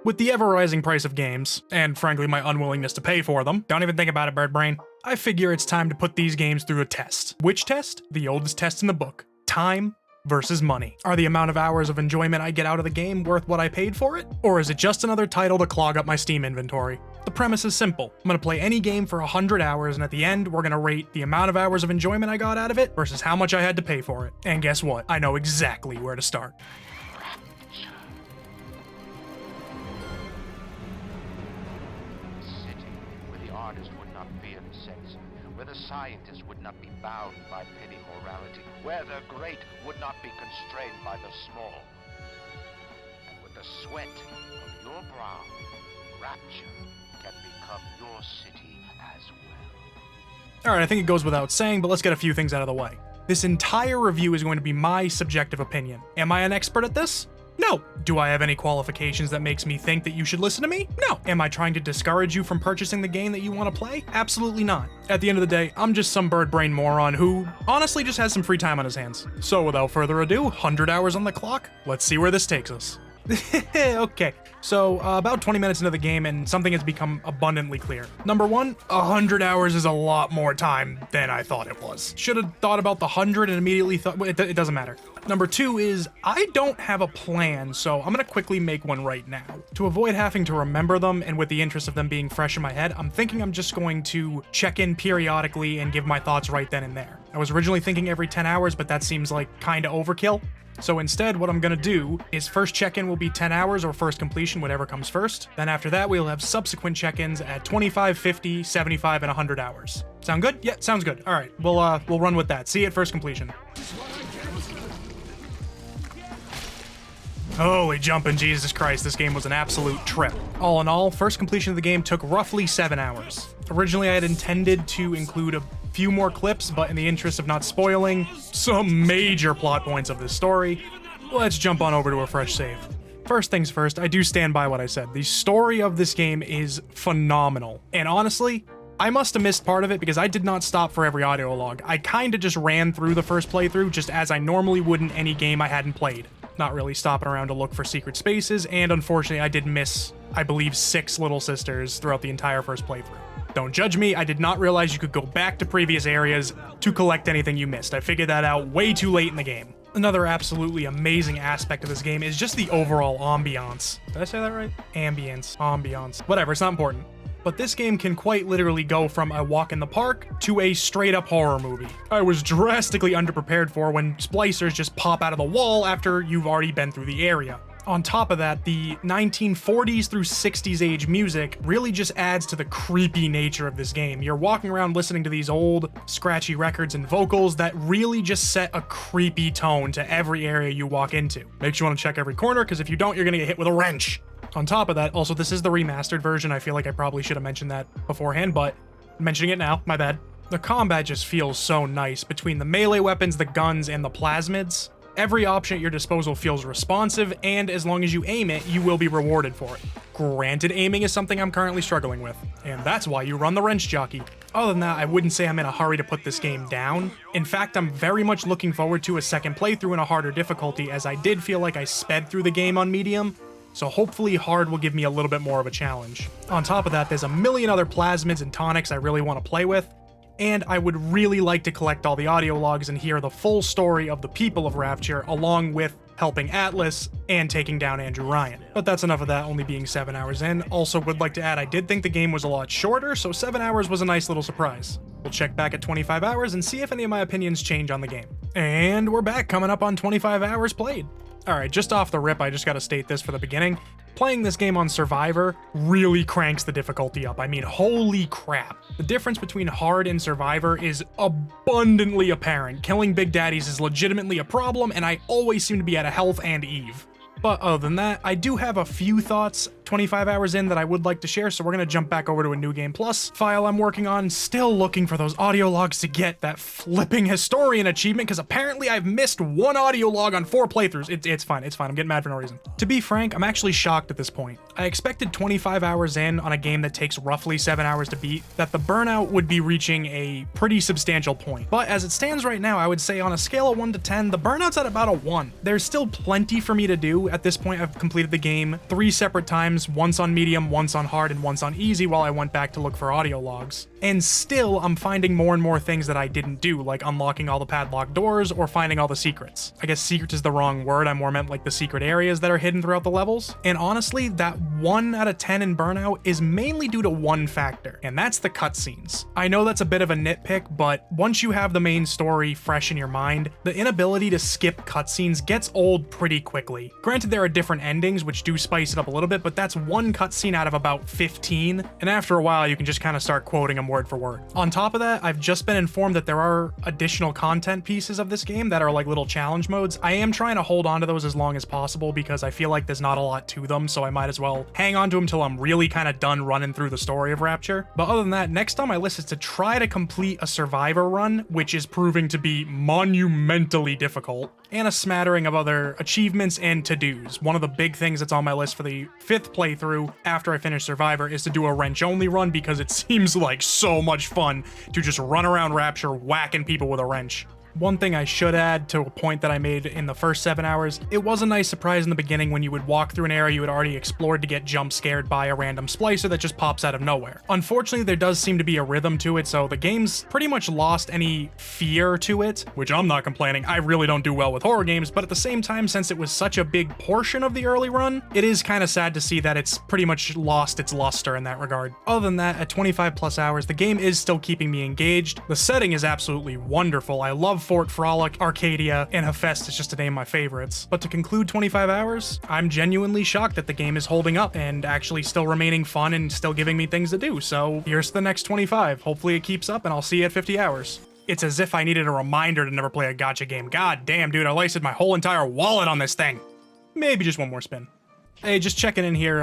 With the ever-rising price of games, and frankly my unwillingness to pay for them, don't even think about it, bird brain, I figure it's time to put these games through a test. Which test? The oldest test in the book. Time versus money. Are the amount of hours of enjoyment I get out of the game worth what I paid for it? Or is it just another title to clog up my Steam inventory? The premise is simple. I'm gonna play any game for 100 hours, and at the end, we're gonna rate the amount of hours of enjoyment I got out of it versus how much I had to pay for it. And guess what? I know exactly where to start. Where the scientist would not be bound by petty morality, where the great would not be constrained by the small. And with the sweat of your brow, rapture can become your city as well. Alright, I think it goes without saying, but let's get a few things out of the way. This entire review is going to be my subjective opinion. Am I an expert at this? No. Do I have any qualifications that makes me think that you should listen to me? No. Am I trying to discourage you from purchasing the game that you want to play? Absolutely not. At the end of the day, I'm just some bird brain moron who honestly just has some free time on his hands. So without further ado, 100 hours on the clock, let's see where this takes us. Okay, so about 20 minutes into the game and something has become abundantly clear. Number one, 100 hours is a lot more time than I thought it was. Should have thought about the 100 and immediately thought, it doesn't matter. Number two is, I don't have a plan, so I'm gonna quickly make one right now. To avoid having to remember them, and with the interest of them being fresh in my head, I'm thinking I'm just going to check in periodically and give my thoughts right then and there. I was originally thinking every 10 hours, but that seems like kinda overkill. So instead, what I'm gonna do is first check-in will be 10 hours or first completion, whatever comes first. Then after that, we'll have subsequent check-ins at 25, 50, 75, and 100 hours. Sound good? Yeah, sounds good. All right, we'll run with that. See you at first completion. Holy jumping Jesus Christ, this game was an absolute trip. All in all, first completion of the game took roughly 7 hours. Originally, I had intended to include a few more clips, but in the interest of not spoiling some major plot points of this story, let's jump on over to a fresh save. First things first, I do stand by what I said. The story of this game is phenomenal. And honestly, I must have missed part of it because I did not stop for every audio log. I kinda just ran through the first playthrough just as I normally would in any game I hadn't played. Not really stopping around to look for secret spaces, and unfortunately I did miss, I believe, 6 little sisters throughout the entire first playthrough. Don't judge me, I did not realize you could go back to previous areas to collect anything you missed. I figured that out way too late in the game. Another absolutely amazing aspect of this game is just the overall ambiance. Did I say that right? Ambiance. Whatever, it's not important. But this game can quite literally go from a walk in the park to a straight-up horror movie. I was drastically underprepared for when splicers just pop out of the wall after you've already been through the area. On top of that, the 1940s through 60s age music really just adds to the creepy nature of this game. You're walking around listening to these old, scratchy records and vocals that really just set a creepy tone to every area you walk into. Makes you want to check every corner, because if you don't, you're gonna get hit with a wrench. On top of that, also this is the remastered version. I feel like I probably should have mentioned that beforehand, but I'm mentioning it now, my bad. The combat just feels so nice between the melee weapons, the guns, and the plasmids. Every option at your disposal feels responsive, and as long as you aim it, you will be rewarded for it. Granted, aiming is something I'm currently struggling with, and that's why you run the wrench jockey. Other than that, I wouldn't say I'm in a hurry to put this game down. In fact, I'm very much looking forward to a second playthrough in a harder difficulty, as I did feel like I sped through the game on medium, so hopefully hard will give me a little bit more of a challenge. On top of that, there's a million other plasmids and tonics I really want to play with, and I would really like to collect all the audio logs and hear the full story of the people of Rapture, along with helping Atlas and taking down Andrew Ryan. But that's enough of that, only being 7 hours in. Also would like to add, I did think the game was a lot shorter, so 7 hours was a nice little surprise. We'll check back at 25 hours and see if any of my opinions change on the game. And we're back, coming up on 25 hours played. Alright, just off the rip, I just gotta state this for the beginning. Playing this game on Survivor really cranks the difficulty up. I mean, holy crap. The difference between hard and Survivor is abundantly apparent. Killing Big Daddies is legitimately a problem, and I always seem to be out of health and Eve. But other than that, I do have a few thoughts 25 hours in that I would like to share, so we're gonna jump back over to a New Game Plus file I'm working on, still looking for those audio logs to get that flipping historian achievement, because apparently I've missed 1 audio log on 4 playthroughs. It's fine, I'm getting mad for no reason. To be frank, I'm actually shocked at this point. I expected 25 hours in on a game that takes roughly 7 hours to beat, that the burnout would be reaching a pretty substantial point. But as it stands right now, I would say on a scale of 1 to 10, the burnout's at about a 1. There's still plenty for me to do. At this point, I've completed the game 3 separate times times, once on medium, once on hard, and once on easy while I went back to look for audio logs. And still, I'm finding more and more things that I didn't do, like unlocking all the padlocked doors or finding all the secrets. I guess secret is the wrong word, I more meant like the secret areas that are hidden throughout the levels. And honestly, that 1 out of 10 in Burnout is mainly due to one factor, and that's the cutscenes. I know that's a bit of a nitpick, but once you have the main story fresh in your mind, the inability to skip cutscenes gets old pretty quickly. Granted, there are different endings which do spice it up a little bit, but that's one cutscene out of about 15, and after a while you can just kind of start quoting them word for word. On top of that, I've just been informed that there are additional content pieces of this game that are like little challenge modes. I am trying to hold on to those as long as possible because I feel like there's not a lot to them, so I might as well hang on to them till I'm really kind of done running through the story of Rapture. But other than that, next on my list is to try to complete a survivor run, which is proving to be monumentally difficult, and a smattering of other achievements and to-dos. One of the big things that's on my list for the 5th playthrough after I finish Survivor is to do a wrench-only run because it seems like so much fun to just run around Rapture whacking people with a wrench. One thing I should add to a point that I made in the first 7 hours, it was a nice surprise in the beginning when you would walk through an area you had already explored to get jump scared by a random splicer that just pops out of nowhere. Unfortunately, there does seem to be a rhythm to it, so the game's pretty much lost any fear to it, which I'm not complaining. I really don't do well with horror games, but at the same time, since it was such a big portion of the early run, it is kind of sad to see that it's pretty much lost its luster in that regard. Other than that, at 25 plus hours, the game is still keeping me engaged. The setting is absolutely wonderful. I love Fort Frolic, Arcadia, and Hephaestus, just to name my favorites. But to conclude 25 hours, I'm genuinely shocked that the game is holding up and actually still remaining fun and still giving me things to do. So here's to the next 25. Hopefully it keeps up and I'll see you at 50 hours. It's as if I needed a reminder to never play a gacha game. God damn, dude, I wasted my whole entire wallet on this thing. Maybe just one more spin. Hey, just checking in here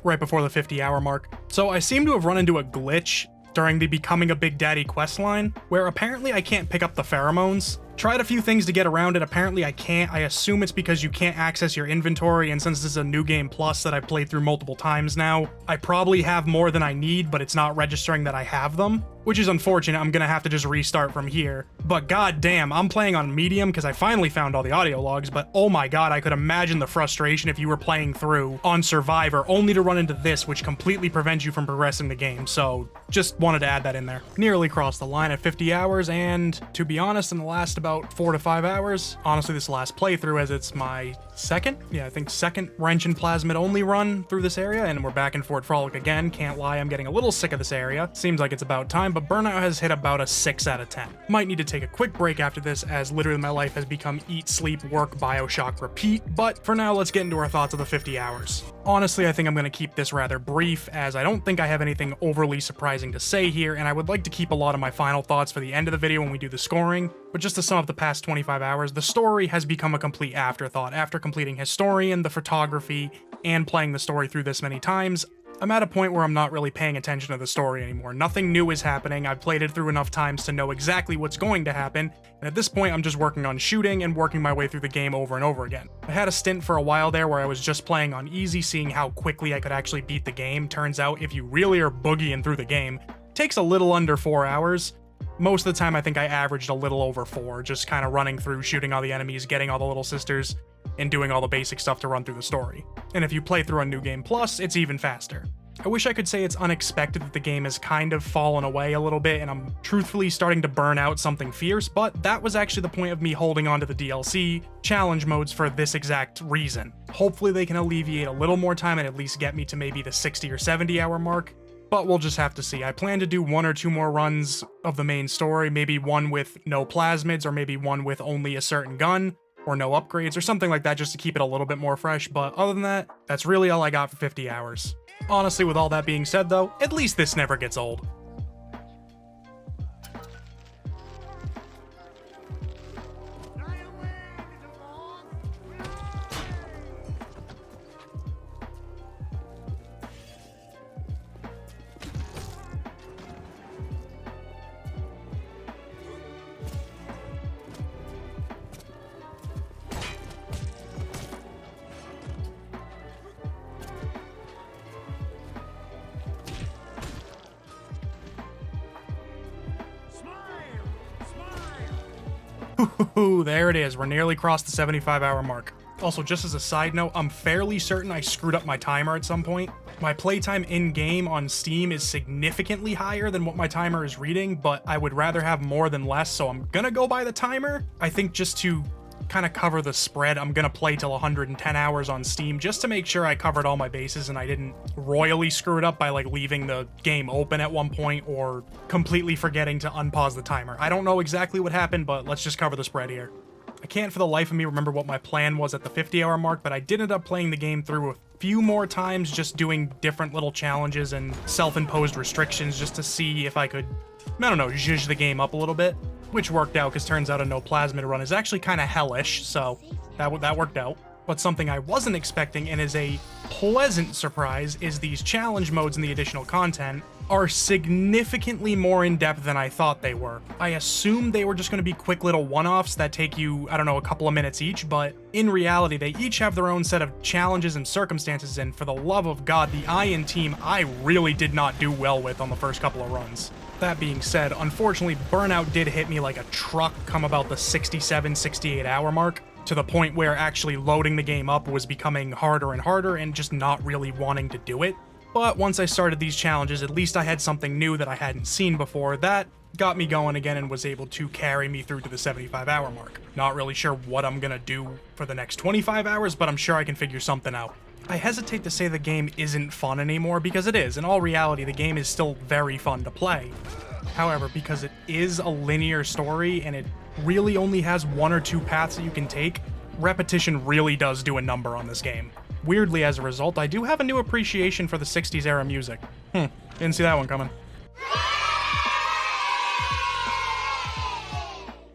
right before the 50-hour mark. So I seem to have run into a glitch during the Becoming a Big Daddy questline, where apparently I can't pick up the pheromones. Tried a few things to get around it, apparently I can't. I assume it's because you can't access your inventory, and since this is a new game plus that I've played through multiple times now, I probably have more than I need, but it's not registering that I have them, which is unfortunate. I'm gonna have to just restart from here. But goddamn, I'm playing on medium because I finally found all the audio logs, but oh my god, I could imagine the frustration if you were playing through on Survivor only to run into this, which completely prevents you from progressing the game, so just wanted to add that in there. Nearly crossed the line at 50 hours, and to be honest, in the last about 4 to 5 hours, honestly this last playthrough, as it's my second wrench and plasmid only run through this area, and we're back in Fort Frolic again. Can't lie, I'm getting a little sick of this area. Seems like it's about time, but Burnout has hit about a 6 out of 10. Might need to take a quick break after this, as literally my life has become eat, sleep, work, Bioshock, repeat, but for now let's get into our thoughts of the 50 hours. Honestly, I think I'm going to keep this rather brief, as I don't think I have anything overly surprising to say here, and I would like to keep a lot of my final thoughts for the end of the video when we do the scoring. But just to sum up the past 25 hours, the story has become a complete afterthought. After completing Historian, the photography, and playing the story through this many times, I'm at a point where I'm not really paying attention to the story anymore. Nothing new is happening. I've played it through enough times to know exactly what's going to happen, and at this point I'm just working on shooting and working my way through the game over and over again. I had a stint for a while there where I was just playing on easy, seeing how quickly I could actually beat the game. Turns out if you really are boogieing through the game, it takes a little under 4 hours. Most of the time I think I averaged a little over 4, just kind of running through, shooting all the enemies, getting all the little sisters, and doing all the basic stuff to run through the story. And if you play through a New Game Plus, it's even faster. I wish I could say it's unexpected that the game has kind of fallen away a little bit and I'm truthfully starting to burn out something fierce, but that was actually the point of me holding on to the DLC challenge modes for this exact reason. Hopefully they can alleviate a little more time and at least get me to maybe the 60 or 70 hour mark, but we'll just have to see. I plan to do 1 or 2 more runs of the main story, maybe one with no plasmids or maybe one with only a certain gun, or no upgrades or something like that, just to keep it a little bit more fresh. But other than that, that's really all I got for 50 hours. Honestly, with all that being said though, at least this never gets old. Ooh, there it is. We're nearly crossed the 75 hour mark. Also, just as a side note, I'm fairly certain I screwed up my timer at some point. My playtime in-game on Steam is significantly higher than what my timer is reading, but I would rather have more than less, so I'm gonna go by the timer. I think just to kind of cover the spread, I'm gonna play till 110 hours on Steam just to make sure I covered all my bases and I didn't royally screw it up by like leaving the game open at one point or completely forgetting to unpause the timer. I don't know exactly what happened, but let's just cover the spread here. I can't for the life of me remember what my plan was at the 50-hour mark, but I did end up playing the game through a few more times, just doing different little challenges and self-imposed restrictions just to see if I could, I don't know, zhuzh the game up a little bit, which worked out because turns out a no plasmid run is actually kind of hellish, so that worked out. But something I wasn't expecting, and is a pleasant surprise, is these challenge modes and the additional content are significantly more in-depth than I thought they were. I assumed they were just going to be quick little one-offs that take you, I don't know, a couple of minutes each, but in reality, they each have their own set of challenges and circumstances, and for the love of God, the Iron team I really did not do well with on the first couple of runs. That being said, unfortunately, burnout did hit me like a truck come about the 67, 68 hour mark, to the point where actually loading the game up was becoming harder and harder and just not really wanting to do it. But once I started these challenges, at least I had something new that I hadn't seen before. That got me going again and was able to carry me through to the 75-hour mark. Not really sure what I'm gonna do for the next 25 hours, but I'm sure I can figure something out. I hesitate to say the game isn't fun anymore, because it is. In all reality, the game is still very fun to play. However, because it is a linear story and it really only has one or two paths that you can take, repetition really does do a number on this game. Weirdly, as a result, I do have a new appreciation for the 60s era music. Didn't see that one coming.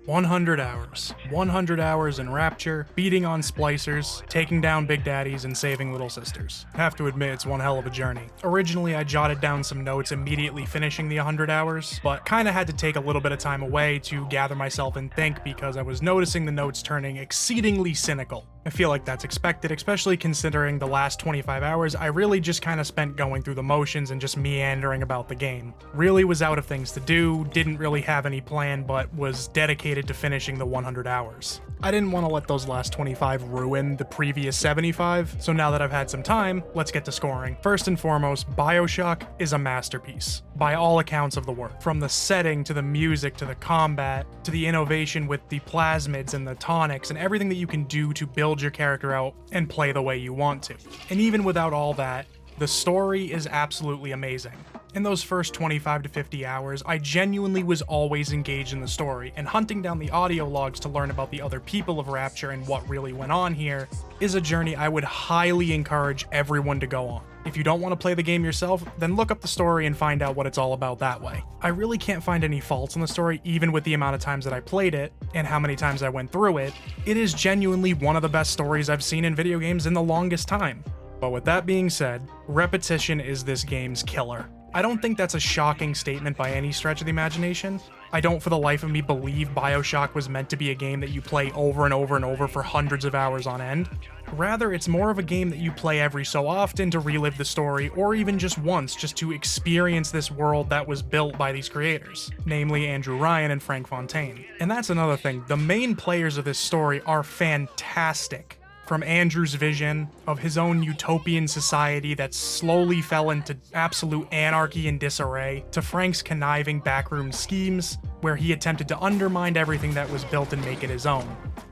100 hours. 100 hours in Rapture, beating on splicers, taking down big daddies, and saving little sisters. Have to admit, it's one hell of a journey. Originally, I jotted down some notes immediately finishing the 100 hours, but kinda had to take a little bit of time away to gather myself and think because I was noticing the notes turning exceedingly cynical. I feel like that's expected, especially considering the last 25 hours I really just kinda spent going through the motions and just meandering about the game. Really was out of things to do, didn't really have any plan, but was dedicated to finishing the 100 hours. I didn't want to let those last 25 ruin the previous 75, so now that I've had some time, let's get to scoring. First and foremost, Bioshock is a masterpiece, by all accounts of the work. From the setting, to the music, to the combat, to the innovation with the plasmids and the tonics, and everything that you can do to build your character out and play the way you want to. And even without all that, the story is absolutely amazing. In those first 25 to 50 hours, I genuinely was always engaged in the story, and hunting down the audio logs to learn about the other people of Rapture and what really went on here is a journey I would highly encourage everyone to go on. If you don't want to play the game yourself, then look up the story and find out what it's all about that way. I really can't find any faults in the story, even with the amount of times that I played it, and how many times I went through it. It is genuinely one of the best stories I've seen in video games in the longest time. But with that being said, repetition is this game's killer. I don't think that's a shocking statement by any stretch of the imagination. I don't for the life of me believe Bioshock was meant to be a game that you play over and over and over for hundreds of hours on end. Rather, it's more of a game that you play every so often to relive the story, or even just once, just to experience this world that was built by these creators, namely Andrew Ryan and Frank Fontaine. And that's another thing, the main players of this story are fantastic. From Andrew's vision of his own utopian society that slowly fell into absolute anarchy and disarray, to Frank's conniving backroom schemes, where he attempted to undermine everything that was built and make it his own.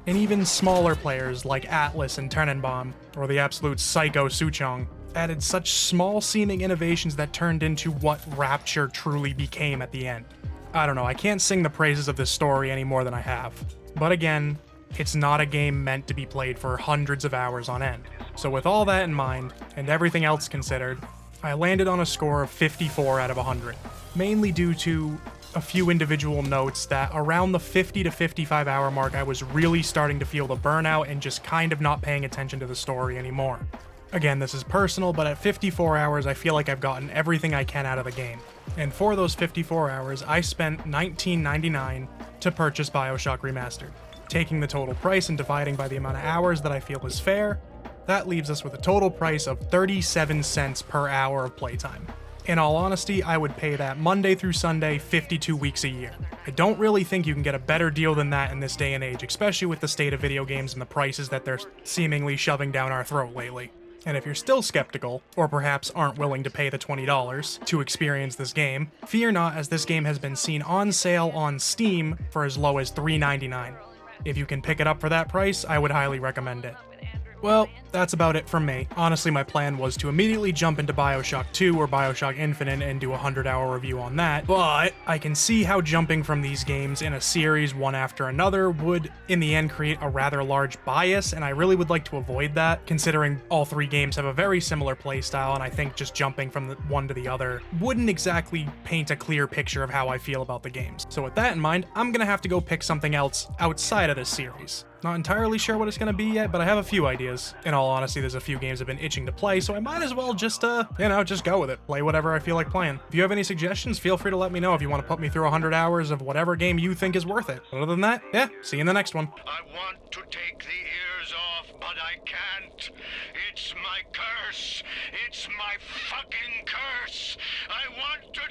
And even smaller players like Atlas and Tannenbaum, or the absolute psycho Suchong, added such small-seeming innovations that turned into what Rapture truly became at the end. I don't know, I can't sing the praises of this story any more than I have. But again, it's not a game meant to be played for hundreds of hours on end. So with all that in mind, and everything else considered, I landed on a score of 54 out of 100, mainly due to a few individual notes that around the 50 to 55 hour mark I was really starting to feel the burnout and just kind of not paying attention to the story anymore. Again, this is personal, but at 54 hours I feel like I've gotten everything I can out of the game. And for those 54 hours, I spent $19.99 to purchase Bioshock Remastered. Taking the total price and dividing by the amount of hours that I feel is fair, that leaves us with a total price of 37 cents per hour of playtime. In all honesty, I would pay that Monday through Sunday, 52 weeks a year. I don't really think you can get a better deal than that in this day and age, especially with the state of video games and the prices that they're seemingly shoving down our throat lately. And if you're still skeptical, or perhaps aren't willing to pay the $20 to experience this game, fear not, as this game has been seen on sale on Steam for as low as $3.99. If you can pick it up for that price, I would highly recommend it. Well, that's about it from me. Honestly, my plan was to immediately jump into Bioshock 2 or Bioshock Infinite and do a 100-hour review on that, but I can see how jumping from these games in a series one after another would, in the end, create a rather large bias, and I really would like to avoid that, considering all three games have a very similar playstyle, and I think just jumping from the one to the other wouldn't exactly paint a clear picture of how I feel about the games. So with that in mind, I'm gonna have to go pick something else outside of this series. Not entirely sure what it's going to be yet, but I have a few ideas. In all honesty, there's a few games I've been itching to play, so I might as well just, just go with it. Play whatever I feel like playing. If you have any suggestions, feel free to let me know if you want to put me through 100 hours of whatever game you think is worth it. Other than that, yeah, see you in the next one. I want to take the ears off, but I can't. It's my curse. It's my fucking curse. I want to